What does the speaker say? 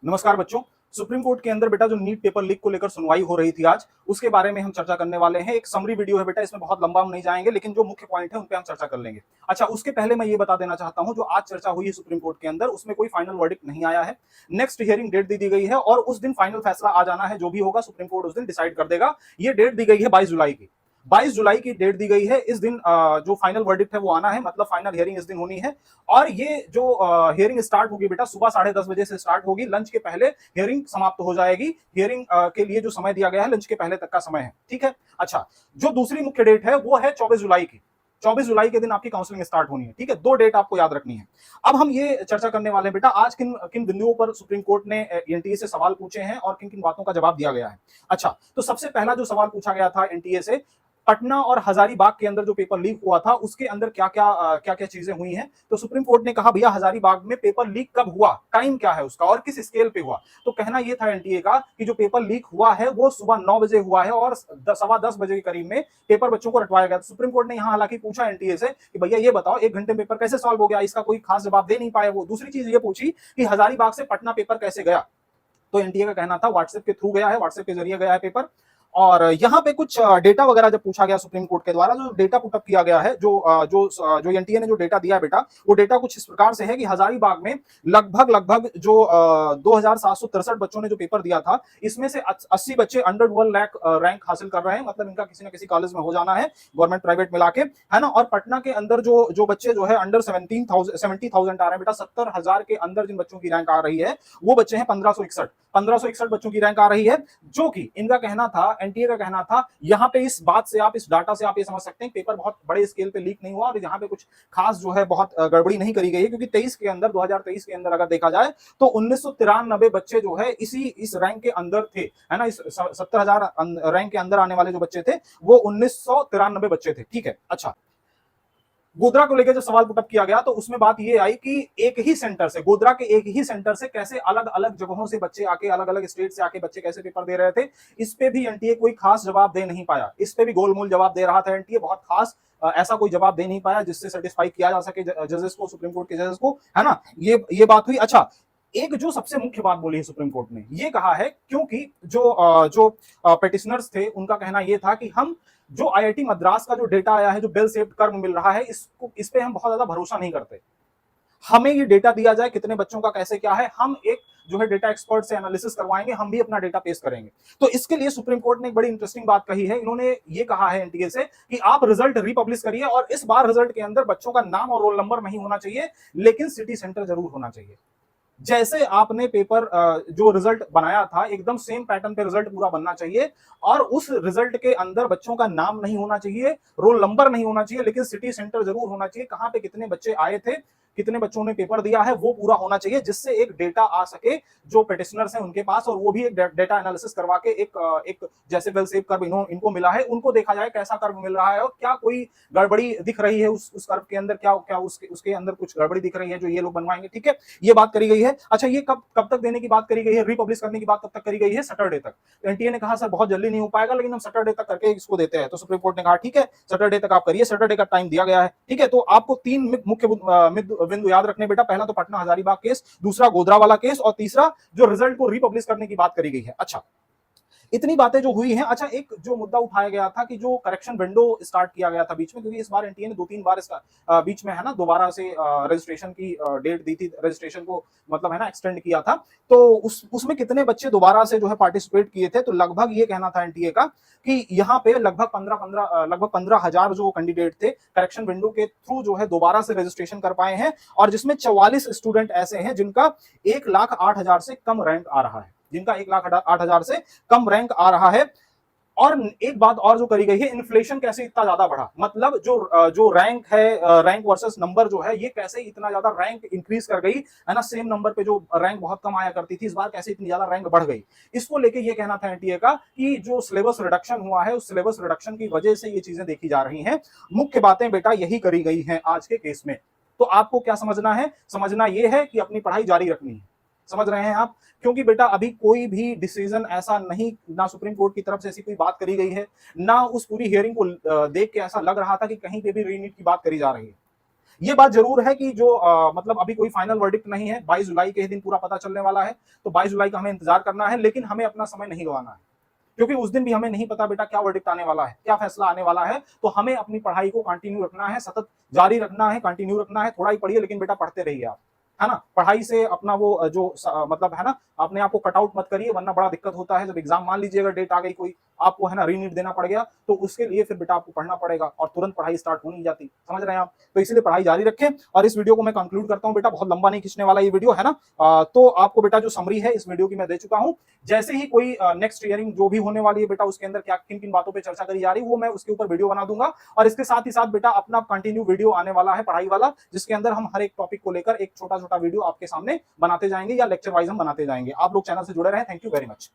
नमस्कार बच्चों। Supreme court के अंदर बेटा जो नीट पेपर लीक को लेकर सुनवाई हो रही थी आज, उसके बारे में हम चर्चा करने वाले हैं। एक समरी वीडियो है बेटा, इसमें बहुत लंबा हम नहीं जाएंगे, लेकिन जो मुख्य पॉइंट है उन पे हम चर्चा कर लेंगे। अच्छा, उसके पहले मैं ये बता देना चाहता हूं, जो आज चर्चा हुई है सुप्रीम कोर्ट के अंदर, उसमें कोई फाइनल वर्डिक्ट नहीं आया है। नेक्स्ट हियरिंग डेट दी गई है और उस दिन फाइनल फैसला आ जाना है। जो भी होगा सुप्रीम कोर्ट उस दिन डिसाइड कर देगा। ये डेट दी गई है 22 जुलाई की। 22 जुलाई की डेट दी गई है। इस दिन जो फाइनल वर्डिक्ट है वो आना है, मतलब फाइनल हियरिंग इस दिन होनी है। और ये जो हियरिंग स्टार्ट होगी बेटा, सुबह 10:30 बजे से स्टार्ट होगी। लंच के पहले हियरिंग समाप्त हो जाएगी। हियरिंग के लिए जो समय दिया गया है, लंच के पहले तक का समय है। ठीक है। अच्छा, जो दूसरी मुख्य डेट है वो है 24 जुलाई की। 24 जुलाई के दिन आपकी काउंसलिंग स्टार्ट होनी है। ठीक है, दो डेट आपको याद रखनी है। अब हम ये चर्चा करने वाले हैं बेटा, आज किन किन बिंदुओं पर सुप्रीम कोर्ट ने एनटीए से सवाल पूछे हैं और किन किन बातों का जवाब दिया गया है। अच्छा, तो सबसे पहला जो सवाल पूछा गया था एनटीए से, पटना और हजारीबाग के अंदर जो पेपर लीक हुआ था उसके अंदर क्या क्या चीजें हुई हैं। तो सुप्रीम कोर्ट ने कहा भैया हजारीबाग में पेपर लीक कब हुआ, टाइम क्या है उसका और किस स्केल पे हुआ। तो कहना यह था एनटीए का कि जो पेपर लीक हुआ है वो सुबह 9 बजे हुआ है और 10:15 बजे के करीब में पेपर बच्चों को रटवाया गया। सुप्रीम कोर्ट ने यहां हालांकि पूछा एनटीए से कि भैया ये बताओ, 1 घंटे में पेपर कैसे सॉल्व हो गया। इसका कोई खास जवाब दे नहीं पाए वो। दूसरी चीज ये पूछी कि हजारीबाग से पटना पेपर कैसे गया। तो एनटीए का कहना था व्हाट्सएप के थ्रू गया है, व्हाट्सएप के जरिए गया है पेपर। और यहाँ पे कुछ डेटा वगैरह जब पूछा गया सुप्रीम कोर्ट के द्वारा, जो डेटा पुटअप किया गया है, जो एनटीए ने जो डेटा दिया है बेटा, वो डेटा कुछ इस प्रकार से है कि हजारीबाग में लगभग जो 2763 बच्चों ने जो पेपर दिया था, इसमें से 80 बच्चे अंडर 12 लाख रैंक हासिल कर रहे हैं। मतलब इनका किसी न किसी कॉलेज में हो जाना है, गवर्नमेंट प्राइवेट मिला के, है ना। और पटना के अंदर जो बच्चे जो है अंडर 70,000 आ रहे हैं बेटा, 70,000 के अंदर जिन बच्चों की रैंक आ रही है वो बच्चे हैं 1561 बच्चों की रैंक आ रही है। जो कि इनका कहना था, एनटीए का कहना था, यहां पे इस बात से आप, इस डाटा से आप ये समझ सकते हैं पेपर बहुत बड़े स्केल पे लीक नहीं हुआ और यहां पे कुछ खास जो है बहुत गड़बड़ी नहीं करी गई है। क्योंकि 2023 के अंदर अगर देखा जाए तो 1993 बच्चे जो है इस रैंक के अंदर थे, है ना। इस 70,000 रैंक के अंदर आने वाले जो बच्चे थे वो 1993 बच्चे थे। ठीक है। अच्छा, गोधरा को लेकर जो सवाल पुटअप किया गया तो उसमें बात ये आई कि एक ही सेंटर से, गोधरा के एक ही सेंटर से कैसे अलग अलग जगहों से बच्चे आके, अलग अलग स्टेट से आके बच्चे कैसे पेपर दे रहे थे। इस पे भी एनटीए कोई खास जवाब दे नहीं पाया। इस पे भी गोलमोल जवाब दे रहा था एनटीए, बहुत खास ऐसा कोई जवाब दे नहीं पाया जिससे सेटिस्फाई किया जा सके जजेस को, सुप्रीम कोर्ट के जजेस को, है ना। ये बात हुई। अच्छा, एक जो सबसे मुख्य बात बोली है सुप्रीम कोर्ट ने, ये कहा है क्योंकि जो पेटिशनर्स थे उनका कहना यह था कि हम जो आईआईटी मद्रास का जो डेटा आया है, जो बेल सेव्ड कर्व मिल रहा है, इस पे हम बहुत ज्यादा भरोसा नहीं करते। हमें ये डेटा दिया जाए कितने बच्चों का कैसे क्या है, हम एक जो है डेटा एक्सपर्ट से एनालिसिस करवाएंगे, हम भी अपना डेटा पेश करेंगे। तो इसके लिए सुप्रीम कोर्ट ने एक बड़ी इंटरेस्टिंग बात कही है। इन्होंने ये कहा है एनटीए से कि आप रिजल्ट रिपब्लिश करिए और इस बार रिजल्ट के अंदर बच्चों का नाम और रोल नंबर नहीं होना चाहिए, लेकिन सिटी सेंटर जरूर होना चाहिए। जैसे आपने पेपर जो रिजल्ट बनाया था, एकदम सेम पैटर्न पे रिजल्ट पूरा बनना चाहिए और उस रिजल्ट के अंदर बच्चों का नाम नहीं होना चाहिए, रोल नंबर नहीं होना चाहिए, लेकिन सिटी सेंटर जरूर होना चाहिए। कहां पे कितने बच्चे आए थे, कितने बच्चों ने पेपर दिया है, वो पूरा होना चाहिए, जिससे एक डेटा आ सके जो पेटिशनर्स हैं उनके पास, और वो भी एक डेटा एनालिसिस करवा के एक जैसे वेल सेव कर्व इनको मिला है, उनको देखा जाए कैसा कर्व मिल रहा है और क्या कोई गड़बड़ी दिख रही है उस कर्व के अंदर, क्या क्या उसके अंदर कुछ गड़बड़ी दिख रही है जो ये लोग बनवाएंगे। ठीक है, ये बात करी गई है। अच्छा, ये कब तक देने की बात करी गई है, रिपब्लिश करने की बात कब तक करी गई है, सैटरडे तक। एनटीए ने कहा सर बहुत जल्दी नहीं हो पाएगा, लेकिन हम सैटरडे तक करके इसको देते हैं। तो सुप्रीम कोर्ट ने कहा ठीक है, सैटरडे तक आप करिए, सैटरडे का टाइम दिया गया है। ठीक है, तो आपको 3 मुख्य बिंदु याद रखने बेटा। पहला तो पटना हजारीबाग केस, दूसरा गोधरा वाला केस, और तीसरा जो रिजल्ट को रिपब्लिश करने की बात करी गई है। अच्छा, इतनी बातें जो हुई हैं। अच्छा, एक जो मुद्दा उठाया गया था कि जो करेक्शन विंडो स्टार्ट किया गया था बीच में, क्योंकि इस बार एनटीए ने 2-3 बार बीच में, है ना, दोबारा से रजिस्ट्रेशन की डेट दी थी, रजिस्ट्रेशन को मतलब, है ना, एक्सटेंड किया था। तो उसमें कितने बच्चे दोबारा से जो है पार्टिसिपेट किए थे। तो लगभग ये कहना था एनटीए का कि यहाँ पे लगभग 15,000 जो कैंडिडेट थे करेक्शन विंडो के थ्रू जो है दोबारा से रजिस्ट्रेशन कर पाए हैं, और जिसमें 44 स्टूडेंट ऐसे हैं जिनका 1,08,000 से कम रैंक आ रहा है, जिनका 1,08,000 से कम रैंक आ रहा है। और एक बात और जो करी गई है, इन्फ्लेशन कैसे इतना ज्यादा बढ़ा, मतलब जो रैंक है, रैंक वर्सेस नंबर जो है, ये कैसे इतना ज्यादा रैंक इंक्रीज कर गई, है ना। सेम नंबर पे जो रैंक बहुत कम आया करती थी, इस बार कैसे इतनी ज्यादा रैंक बढ़ गई। इसको लेके ये कहना था एनटीए का कि जो सिलेबस रिडक्शन हुआ है, उस सिलेबस रिडक्शन की वजह से ये चीजें देखी जा रही हैं। मुख्य बातें बेटा यही करी गई हैं आज के केस में। तो आपको क्या समझना है, समझना यह है कि अपनी पढ़ाई जारी रखनी है। समझ रहे हैं आप, क्योंकि बेटा अभी कोई भी डिसीजन ऐसा नहीं, ना सुप्रीम कोर्ट की तरफ से ऐसी कोई बात करी गई है, ना उस पूरी हियरिंग को देख के ऐसा लग रहा था कि कहीं पे भी रीनीट की बात करी जा रही है। ये बात जरूर है कि जो मतलब अभी कोई फाइनल वर्डिक्ट नहीं है, 22 जुलाई के ही दिन पूरा पता चलने वाला है, तो 22 जुलाई का हमें इंतजार करना है, लेकिन हमें अपना समय नहीं गंवाना है, क्योंकि उस दिन भी हमें नहीं पता बेटा क्या वर्डिक्ट आने वाला है, क्या फैसला आने वाला है। तो हमें अपनी पढ़ाई को कंटिन्यू रखना है, सतत जारी रखना है, कंटिन्यू रखना है। थोड़ा ही पढ़िए लेकिन बेटा पढ़ते रहिए आप, है ना। पढ़ाई से अपना वो मतलब है ना, अपने आप को कट आउट मत करिए, वरना बड़ा दिक्कत होता है। जब एग्जाम मान लीजिए अगर डेट आ गई कोई, आपको है ना रीनीट देना पड़ गया, तो उसके लिए फिर बेटा आपको पढ़ना पड़ेगा और तुरंत पढ़ाई स्टार्ट हो नहीं जाती, समझ रहे हैं आप। तो इसीलिए पढ़ाई जारी रखें। और इस वीडियो को मैं कंक्लूड करता हूं बेटा, बहुत लंबा नहीं खींचने वाला ये वीडियो, है ना। तो आपको बेटा जो समरी है इस वीडियो की मैं दे चुका हूं। जैसे ही कोई नेक्स्ट ईयरिंग जो भी होने वाली है बेटा, उसके अंदर क्या किन किन बातों पर चर्चा करी जा रही है, वो मैं उसके ऊपर वीडियो बना दूंगा। और इसके साथ ही साथ बेटा अपना कंटिन्यू वीडियो आने वाला है पढ़ाई वाला, जिसके अंदर हम हर एक टॉपिक को लेकर एक छोटा छोटा वीडियो आपके सामने बनाते जाएंगे, या लेक्चर वाइज हम बनाते जाएंगे। आप लोग चैनल से जुड़े रहें। Thank you very much.